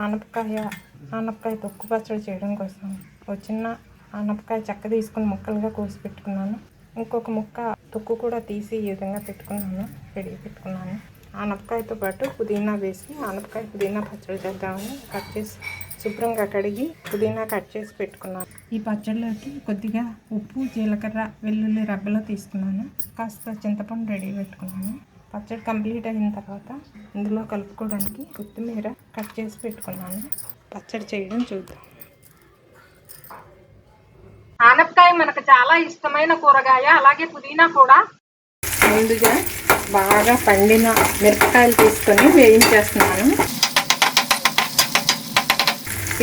ఆనపకాయ తొక్కు పచ్చడి చేయడం కోసం ఒక చిన్న ఆనపకాయ చెక్క తీసుకుని ముక్కలుగా కోసి పెట్టుకున్నాను. ఇంకొక ముక్క తొక్కు కూడా తీసి ఈ విధంగా రెడీ పెట్టుకున్నాను. ఆనపకాయతో పాటు పుదీనా వేసి ఆనపకాయ పుదీనా పచ్చడి చేద్దామని కట్ చేసి శుభ్రంగా కడిగి పుదీనా కట్ చేసి పెట్టుకున్నాను. ఈ పచ్చడిలోకి కొద్దిగా ఉప్పు, జీలకర్ర, వెల్లుల్లి రబ్బలో తీసుకున్నాను. కాస్త చింతపండు రెడీ పెట్టుకున్నాను. పచ్చడి కంప్లీట్ అయిన తర్వాత ఇందులో కలుపుకోవడానికి కొత్తిమీర కట్ చేసి పెట్టుకున్నాను. పచ్చడి చేయడం చూద్దాం. ఆనపకాయ మనకు చాలా ఇష్టమైన కూరగాయ, అలాగే పుదీనా కూడా. ముందుగా బాగా పండిన మిరపకాయలు తీసుకొని వేయించేస్తున్నాను.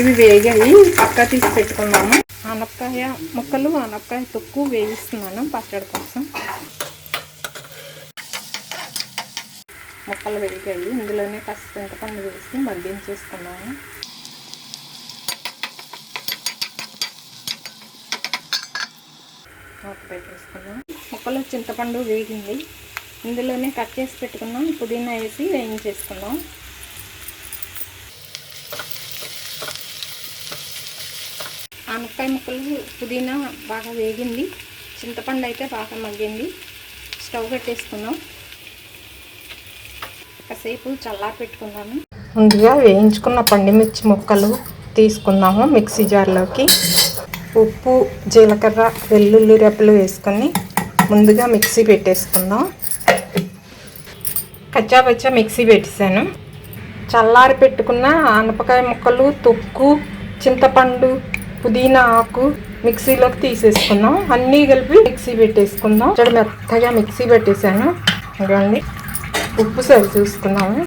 ఇవి వేగాయి, పక్కా తీసి పెట్టుకున్నాము. ఆనపకాయ ముక్కలు, ఆనపకాయ తొక్కు వేయిస్తున్నాను పచ్చడి కోసం. ముక్కలు వేగాయి, ఇందులోనే కాస్త చింతపండు వేసి మగ్గించేసుకున్నాను. పెట్టేసుకున్నాం. ముక్కలు చింతపండు వేగింది, ఇందులోనే కట్ చేసి పెట్టుకున్నాం. పుదీనా వేసి వేయించేసుకున్నాం. ఆనపకాయ ముక్కలు, పుదీనా బాగా వేగింది, చింతపండు అయితే బాగా మగ్గింది. స్టవ్ పెట్టేసుకున్నాం. కాసేపు చల్లారి పెట్టుకున్నాను. ముందుగా వేయించుకున్న పండుమిర్చి ముక్కలు తీసుకున్నాము మిక్సీ జార్లోకి. ఉప్పు, జీలకర్ర, వెల్లుల్లి రెబ్బలు వేసుకొని ముందుగా మిక్సీ పెట్టేసుకుందాం. కచ్చాపచ్చా మిక్సీ పెట్టేశాను. చల్లారి పెట్టుకున్న ఆనపకాయ ముక్కలు, తొక్కు, చింతపండు, పుదీనా ఆకు మిక్సీలోకి తీసేసుకుందాం. అన్నీ కలిపి మిక్సీ పెట్టేసుకుందాం. ఇక్కడ మెత్తగా మిక్సీ పెట్టేశాను. ఇవ్వండి, ఉప్పు సరి చూసుకున్నాము.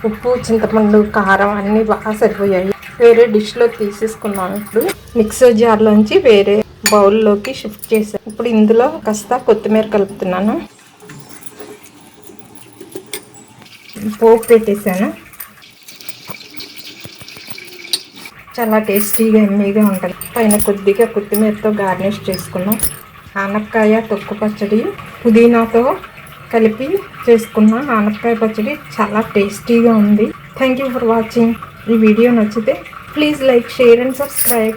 ఉప్పు, చింతపండు, కారం అన్నీ బాగా సరిపోయాయి. వేరే డిష్లో తీసేసుకున్నాను. ఇప్పుడు మిక్సర్ జార్లోంచి వేరే బౌల్లోకి షిఫ్ట్ చేశాను. ఇప్పుడు ఇందులో కాస్త కొత్తిమీర కలుపుతున్నాను. పోపు పెట్టేశాను. చాలా టేస్టీగా ఎమ్మీగా ఉంటుంది. పైన కొద్దిగా కొత్తిమీరతో గార్నిష్ చేసుకున్నాం. ఆనపకాయ తొక్కు పచ్చడి పుదీనాతో కలిపి చేసుకున్న ఆనపకాయ పచ్చడి చాలా టేస్టీగా ఉంది. Thank you for watching. ఈ వీడియో నచ్చితే please like, share and subscribe.